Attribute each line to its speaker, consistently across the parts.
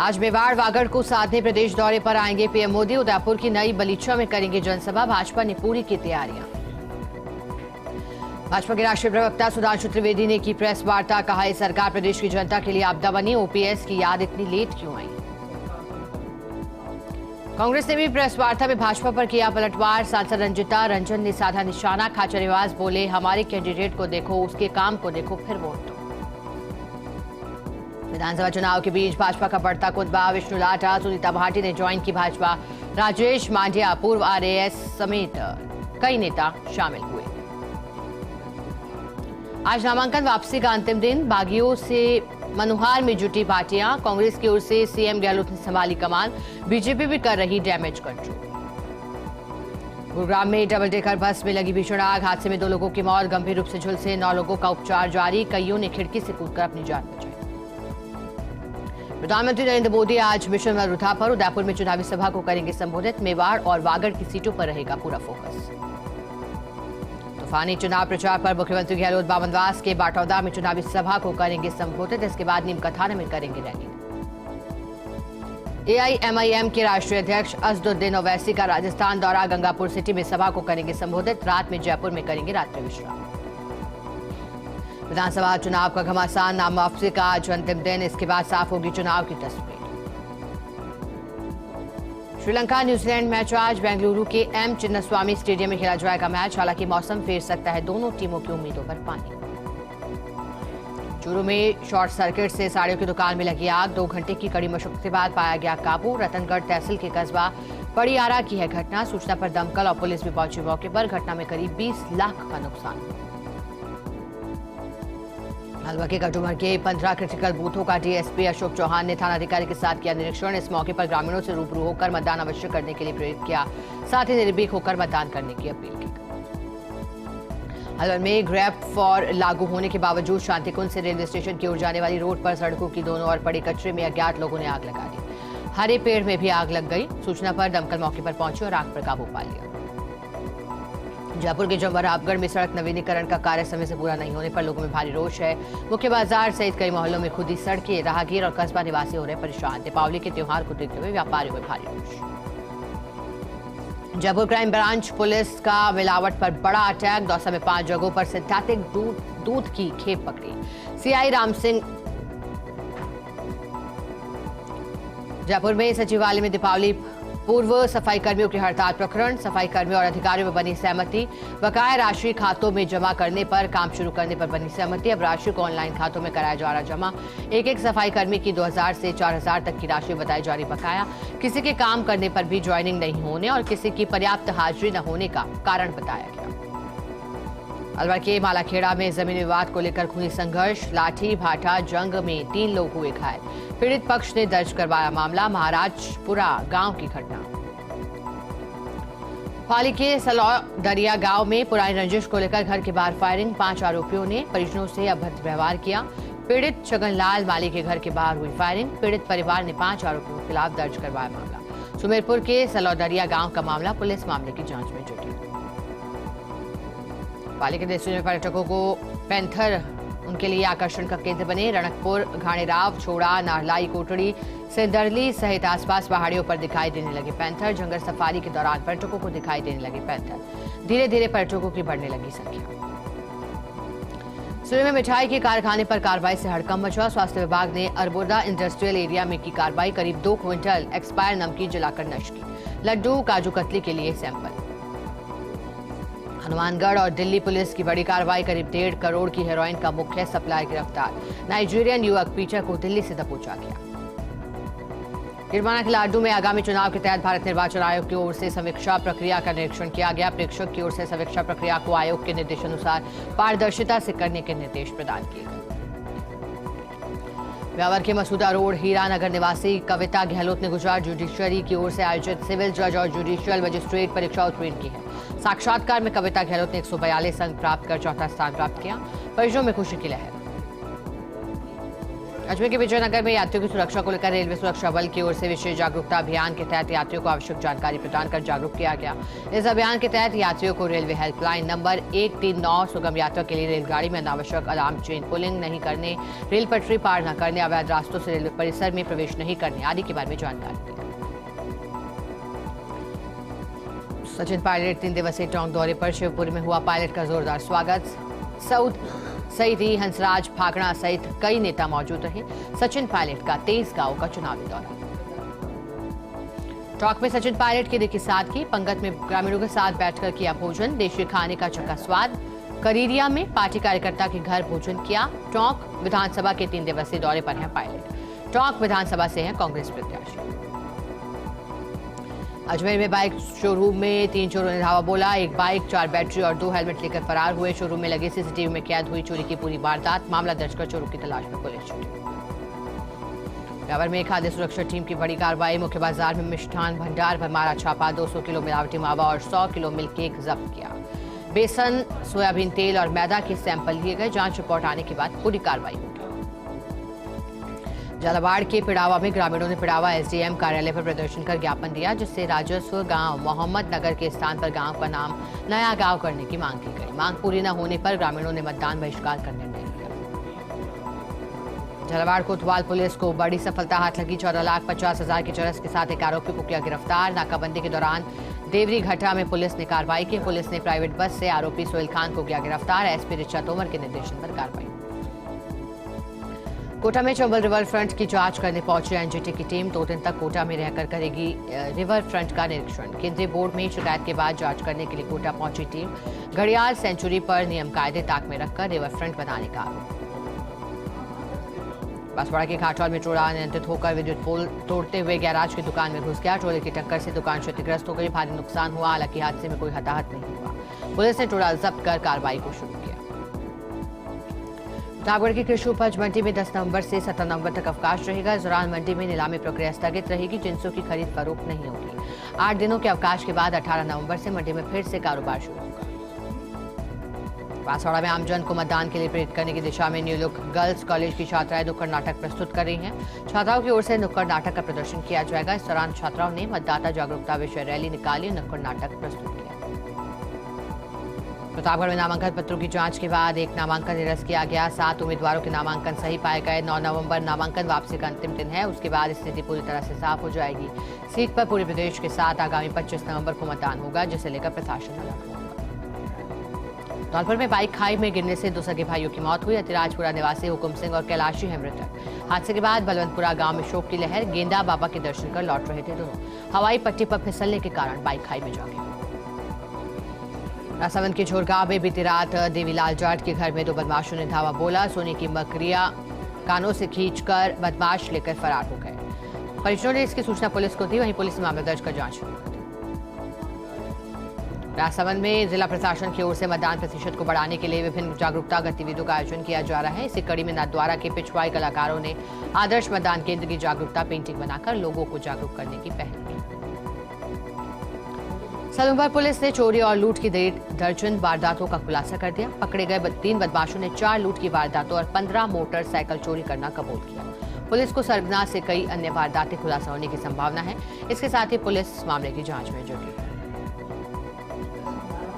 Speaker 1: आज मेवाड़ वागड़ को साधने प्रदेश दौरे पर आएंगे पीएम मोदी। उदयपुर की नई बलीचा में करेंगे जनसभा। भाजपा ने पूरी की तैयारियां। भाजपा के राष्ट्रीय प्रवक्ता सुधांशु त्रिवेदी ने की प्रेस वार्ता। कहा, ये सरकार प्रदेश की जनता के लिए आपदा बनी। ओपीएस की याद इतनी लेट क्यों आई? कांग्रेस ने भी प्रेस वार्ता में भाजपा पर किया पलटवार। सांसद रंजिता रंजन ने साधा निशाना। खाचरियावास बोले, हमारे कैंडिडेट को देखो, उसके काम को देखो, फिर वोट दो। विधानसभा चुनाव के बीच भाजपा का बढ़ता कुतबा। विष्णु लाटा, सुनीता भाटी ने ज्वाइन की भाजपा। राजेश मांडिया, पूर्व आरएएस समेत कई नेता शामिल हुए। आज नामांकन वापसी का अंतिम दिन। बागियों से मनुहार में जुटी पार्टियां। कांग्रेस की ओर से सीएम गहलोत ने संभाली कमान। बीजेपी भी कर रही डैमेज कंट्रोल। गुरुग्राम में डबल डेकर बस में लगी भीषण आग। हादसे में 2 लोगों की मौत, गंभीर रूप से झुलसे 9 लोगों का उपचार जारी। कईयों ने खिड़की से कूदकर अपनी जान बचाई। प्रधानमंत्री नरेंद्र मोदी आज मिशन मरुथा पर उदयपुर में चुनावी सभा को करेंगे संबोधित। मेवाड़ और वागड़ की सीटों पर रहेगा पूरा फोकस। तूफानी चुनाव प्रचार पर मुख्यमंत्री गहलोत बामनवास के बाटौदा में चुनावी सभा को करेंगे संबोधित। इसके बाद नीमकथाना में करेंगे रैली। एआईएमआईएम के राष्ट्रीय अध्यक्ष असदुद्दीन ओवैसी का राजस्थान दौरा। गंगापुर सिटी में सभा को करेंगे संबोधित। रात में जयपुर में करेंगे रात्रि विश्राम। विधानसभा चुनाव का घमासान। नाम वापसी का आज अंतिम दिन। इसके बाद साफ होगी चुनाव की तस्वीर। श्रीलंका न्यूजीलैंड मैच आज बेंगलुरु के एम चिन्नास्वामी स्टेडियम में खेला जाएगा मैच। हालांकि मौसम फेर सकता है दोनों टीमों की उम्मीदों पर पानी। चूरू में शॉर्ट सर्किट से साड़ियों की दुकान में लगी आग। 2 घंटे की कड़ी मशक्कत के बाद पाया गया काबू। रतनगढ़ तहसील के कस्बा पड़ियारा की है घटना। सूचना पर दमकल और पुलिस भी पहुंची मौके पर। घटना में करीब 20 लाख का नुकसान। हलवा के कटुमर के 15 क्रिटिकल बूथों का डीएसपी अशोक चौहान ने थानाधिकारी के साथ किया निरीक्षण। इस मौके पर ग्रामीणों से रूबरू होकर मतदान अवश्य करने के लिए प्रेरित किया। साथ ही निर्भीक होकर मतदान करने की अपील की। हलवर में ग्रैब फॉर लागू होने के बावजूद शांतिकुंज से रेलवे स्टेशन की ओर जाने वाली रोड पर सड़कों की दोनों ओर पड़े कचरे में अज्ञात लोगों ने आग लगा दी। हरे पेड़ में भी आग लग गई। सूचना पर दमकल मौके पर पहुंची और आग पर काबू पा लिया। जयपुर के जमवराबगढ़ में सड़क नवीनीकरण का कार्य समय से पूरा नहीं होने पर लोगों में भारी रोष है। मुख्य बाजार सहित कई मोहल्लों में खुदी सड़कें। राहगीर और कस्बा निवासी हो रहे परेशान। दीपावली के त्योहार को देखते हुए व्यापारियों में भारी रोष। जयपुर क्राइम ब्रांच पुलिस का मिलावट पर बड़ा अटैक। दौसा में 5 जगहों पर सिंथेटिक दूध की खेप पकड़ी। सीआई राम सिंह। जयपुर में सचिवालय में दीपावली पूर्व सफाई कर्मियों की हड़ताल प्रकरण। सफाई कर्मियों और अधिकारियों में बनी सहमति। बकाया राशि खातों में जमा करने पर, काम शुरू करने पर बनी सहमति। अब राशि को ऑनलाइन खातों में कराया जा रहा जमा। एक सफाई कर्मी की 2000 से 4000 तक की राशि बताई जा रही बकाया। किसी के काम करने पर भी ज्वाइनिंग नहीं होने और किसी की पर्याप्त हाजिरी न होने का कारण बताया गया। अलवर के मालाखेड़ा में जमीन विवाद को लेकर खूनी संघर्ष। लाठी भाटा जंग में 3 लोग हुए घायल। पीड़ित पक्ष ने दर्ज करवाया मामला। महाराजपुरा गांव की घटना। पाली के सलौदरिया गांव में पुरानी रंजिश को लेकर घर के बाहर फायरिंग। 5 आरोपियों ने परिजनों से अभद्र व्यवहार किया। पीड़ित छगनलाल माली के घर के बाहर हुई फायरिंग। पीड़ित परिवार ने 5 आरोपियों के खिलाफ दर्ज करवाया मामला। सुमेरपुर के सलौदरिया गांव का मामला। पुलिस मामले की जांच में जुटी। पाली के डेस्टिनेशन पर्यटकों को पैंथर उनके लिए आकर्षण का केंद्र बने। रणकपुर, घाणेराव, छोड़ा, नारलाई, कोटड़ी, सिंदरली सहित आसपास पहाड़ियों पर दिखाई देने लगे पैंथर। जंगल सफारी के दौरान पर्यटकों को दिखाई देने लगे पैंथर। धीरे धीरे पर्यटकों की बढ़ने लगी संख्या। सुरत में मिठाई के कारखाने पर कार्रवाई से हड़कंप मचा। स्वास्थ्य विभाग ने अरबोदा इंडस्ट्रियल एरिया में की कार्रवाई। करीब 2 क्विंटल एक्सपायर नमकीन जलाकर नष्ट की। लड्डू, काजू कतली के लिए सैंपल। हनुमानगढ़ और दिल्ली पुलिस की बड़ी कार्रवाई। करीब 1.5 करोड़ की हेरोइन का मुख्य सप्लाई गिरफ्तार। नाइजीरियन युवक पीटर को दिल्ली से दबोचा गया। गिरवाना के लाडू में आगामी चुनाव के तहत भारत निर्वाचन आयोग की ओर से समीक्षा प्रक्रिया का निरीक्षण किया गया। प्रेक्षक की ओर से समीक्षा प्रक्रिया को आयोग के निर्देशानुसार पारदर्शिता से करने के निर्देश प्रदान किए गए। ब्यावर के मसूदा रोड हीरानगर निवासी कविता गहलोत ने गुजरात जुडिशियरी की ओर से आयोजित सिविल जज और जुडिशियल मजिस्ट्रेट परीक्षा उत्तीर्ण की है। साक्षात्कार में कविता गहलोत ने 142 अंक प्राप्त कर चौथा स्थान प्राप्त किया। परिजनों में खुशी की लहर। अजमेर के विजयनगर में यात्रियों की सुरक्षा को लेकर रेलवे सुरक्षा बल की ओर से विशेष जागरूकता अभियान के तहत यात्रियों को आवश्यक जानकारी प्रदान कर जागरूक किया गया। इस अभियान के तहत यात्रियों को रेलवे हेल्पलाइन नंबर 139, सुगम यात्रा के लिए रेलगाड़ी में अनावश्यक अलार्म, चेन पुलिंग नहीं करने, रेल पटरी पार न करने, अवैध रास्तों से रेलवे परिसर में प्रवेश नहीं करने आदि के बारे में जानकारी दी। सचिन पायलट 3 दिवसीय टोंक दौरे पर शिवपुरी में हुआ पायलट का जोरदार स्वागत। सईदी, हंसराज, फागड़ा सहित कई नेता मौजूद रहे। सचिन पायलट का 23 गांव का चुनावी दौरा। टोंक में सचिन पायलट के साथ की पंगत में ग्रामीणों के साथ बैठकर किया भोजन। देशी खाने का चखा स्वाद। करीरिया में पार्टी कार्यकर्ता के घर भोजन किया। टोंक विधानसभा के 3 दिवसीय दौरे पर हैं पायलट। टोंक विधानसभा से हैं कांग्रेस प्रत्याशी। अजमेर में बाइक शोरूम में 3 चोरों ने धावा बोला। एक बाइक, 4 बैटरी और 2 हेलमेट लेकर फरार हुए। शोरूम में लगे सीसीटीवी में कैद हुई चोरी की पूरी वारदात। मामला दर्ज कर चोरों की तलाश में पुलिस जुटी। ब्यावर में खाद्य सुरक्षा टीम की बड़ी कार्रवाई। मुख्य बाजार में मिष्ठान भंडार पर मारा छापा। 200 किलो मिलावटी मावा और 100 किलो मिल्क केक जब्त किया। बेसन, सोयाबीन तेल और मैदा के सैंपल लिए गए। जांच रिपोर्ट आने के बाद पूरी कार्रवाई होगी। झालावाड़ के पिड़ावा में ग्रामीणों ने पिड़ावा एसडीएम कार्यालय पर प्रदर्शन कर ज्ञापन दिया, जिससे राजस्व गांव मोहम्मद नगर के स्थान पर गांव का नाम नया गांव करने की मांग की गई। मांग पूरी न होने पर ग्रामीणों ने मतदान बहिष्कार का निर्णय लिया। झालावाड़ कोतवाल पुलिस को बड़ी सफलता हाथ लगी। 14,50,000 की चरस के साथ एक आरोपी को किया गिरफ्तार। नाकाबंदी के दौरान देवरी घटा में पुलिस ने कार्रवाई की। पुलिस ने प्राइवेट बस से आरोपी सोहेल खान को किया गिरफ्तार। एसपी ऋचा तोमर के निर्देशन पर कार्रवाई। कोटा में चंबल रिवर फ्रंट की जांच करने पहुंची एनजीटी की टीम 2 दिन तक कोटा में रहकर करेगी रिवर फ्रंट का निरीक्षण। केंद्रीय बोर्ड में शिकायत के बाद जांच करने के लिए कोटा पहुंची टीम। घड़ियाल सेंचुरी पर नियम कायदे ताक में रखकर रिवर फ्रंट बनाने का आरोप। बांसवाड़ा के घाटौल में चोर अनियंत्रित होकर विद्युत पोल तोड़ते हुए गैराज की दुकान में घुस गया। ट्रोले की टक्कर से दुकान क्षतिग्रस्त हो गई। भारी नुकसान हुआ, हालांकि हादसे में कोई हताहत नहीं हुआ। पुलिस ने चोरा जब्त कर कार्रवाई को शुरू किया। प्रतापगढ़ की कृषि उपज मंडी में 10 नवंबर से 17 नवंबर तक अवकाश रहेगा। इस दौरान मंडी में नीलामी प्रक्रिया स्थगित रहेगी। जिंसों की खरीद फरोख्त नहीं होगी। 8 दिनों के अवकाश के बाद 18 नवंबर से मंडी में फिर से कारोबार शुरू होगा। बांसवाड़ा में आमजन को मतदान के लिए प्रेरित करने की दिशा में न्यू लुक गर्ल्स कॉलेज की छात्राएं नुक्कड़ नाटक प्रस्तुत कर रही हैं। छात्राओं की ओर से नुक्कड़ नाटक का प्रदर्शन किया जाएगा। इस दौरान छात्राओं ने मतदाता जागरूकता विषय रैली निकाली और नुक्कड़ नाटक प्रस्तुत किया। प्रतापगढ़ में नामांकन पत्रों की जांच के बाद एक नामांकन निरस्त किया गया। 7 उम्मीदवारों के नामांकन सही पाए गए। 9 नवंबर नामांकन वापसी का अंतिम दिन है। उसके बाद स्थिति पूरी तरह से साफ हो जाएगी। सीट पर पूरे प्रदेश के साथ आगामी 25 नवंबर को मतदान होगा, जिसे लेकर प्रशासन अलर्ट होगा। धौलपुर में बाइक खाई में गिरने से 2 सगे भाइयों की मौत हुई। अतिराजपुरा निवासी हुकुम सिंह और कैलाशी है मृतक। हादसे के बाद बलवंतपुरा गांव में शोक की लहर। गेंदा बाबा के दर्शन कर लौट रहे थे दोनों। हवाई पट्टी पर फिसलने के कारण बाइक खाई में जा गिरी। राजसमंद के झोरगांव में बीती रात देवीलाल जाट के घर में 2 बदमाशों ने धावा बोला। सोने की मकरिया कानों से खींचकर बदमाश लेकर फरार हो गए। परिजनों ने इसकी सूचना पुलिस को दी। वहीं पुलिस ने मामला दर्ज कर जांच शुरू कर दी। राजसमंद में जिला प्रशासन की ओर से मतदान प्रतिशत को बढ़ाने के लिए विभिन्न जागरूकता गतिविधियों का आयोजन किया जा रहा है। इसी कड़ी में नाथद्वारा के पिछवाई कलाकारों ने आदर्श मतदान केंद्र की जागरूकता पेंटिंग बनाकर लोगों को जागरूक करने की पहल की। सलूंबर पुलिस ने चोरी और लूट की 1.5 दर्जन वारदातों का खुलासा कर दिया। पकड़े गए 3 बदमाशों ने 4 लूट की वारदातों और 15 मोटरसाइकिल चोरी करना कबूल किया। पुलिस को सरगना से कई अन्य वारदातें खुलासा होने की संभावना है। इसके साथ ही पुलिस मामले की जांच में जुटी है।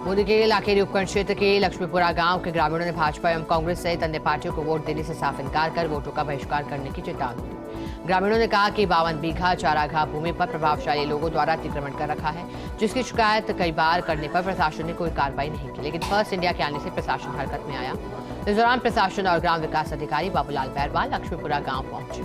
Speaker 1: मोदी के लाखेरी उपखंड क्षेत्र के लक्ष्मीपुरा गांव के ग्रामीणों ने भाजपा एवं कांग्रेस सहित अन्य पार्टियों को वोट देने से साफ इनकार कर वोटों का बहिष्कार करने की चेतावनी दी। ग्रामीणों ने कहा कि 52 बीघा चारागाह भूमि पर प्रभावशाली लोगों द्वारा अतिक्रमण कर रखा है, जिसकी शिकायत कई बार करने पर प्रशासन ने कोई कार्रवाई नहीं की। लेकिन फर्स्ट इंडिया के आने से प्रशासन हरकत में आया। इस दौरान प्रशासन और ग्राम विकास अधिकारी बाबूलाल बैरवाल लक्ष्मीपुरा गांव पहुंचे।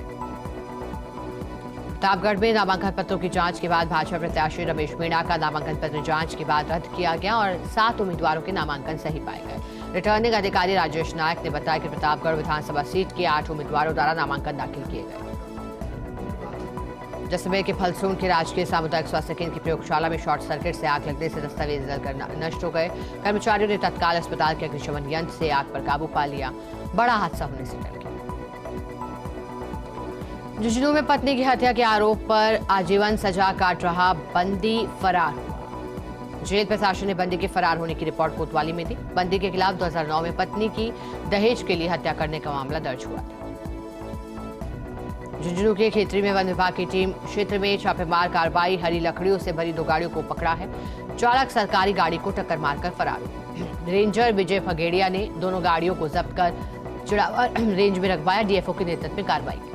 Speaker 1: प्रतापगढ़ में नामांकन पत्रों की जांच के बाद भाजपा प्रत्याशी रमेश मीणा का नामांकन पत्र जांच के बाद रद्द किया गया और 7 उम्मीदवारों के नामांकन सही पाए गए। रिटर्निंग अधिकारी राजेश नायक ने बताया कि प्रतापगढ़ विधानसभा सीट के 8 उम्मीदवारों द्वारा नामांकन दाखिल किए गए। जैसलमेर के फलसून के राजकीय सामुदायिक स्वास्थ्य केंद्र की प्रयोगशाला में शॉर्ट सर्किट से आग लगने से दस्तावेज जलकर नष्ट हो गए। कर्मचारियों ने तत्काल अस्पताल के अग्निशमन यंत्र से आग पर काबू पा लिया। बड़ा हादसा होने से टल गया। झुंझुनू में पत्नी की हत्या के आरोप पर आजीवन सजा काट रहा बंदी फरार हुआ। जेल प्रशासन ने बंदी के फरार होने की रिपोर्ट कोतवाली में दी। बंदी के खिलाफ 2009 में पत्नी की दहेज के लिए हत्या करने का मामला दर्ज हुआ था। झुंझुनू के खेतरी में वन विभाग की टीम क्षेत्र में छापेमार कार्रवाई, हरी लकड़ियों से भरी 2 गाड़ियों को पकड़ा है। चालक सरकारी गाड़ी को टक्कर मारकर फरार। रेंजर विजय फगेड़िया ने दोनों गाड़ियों को जब्त कर चिड़ावा रेंज में रखवाया। डीएफओ के नेतृत्व में कार्रवाई की।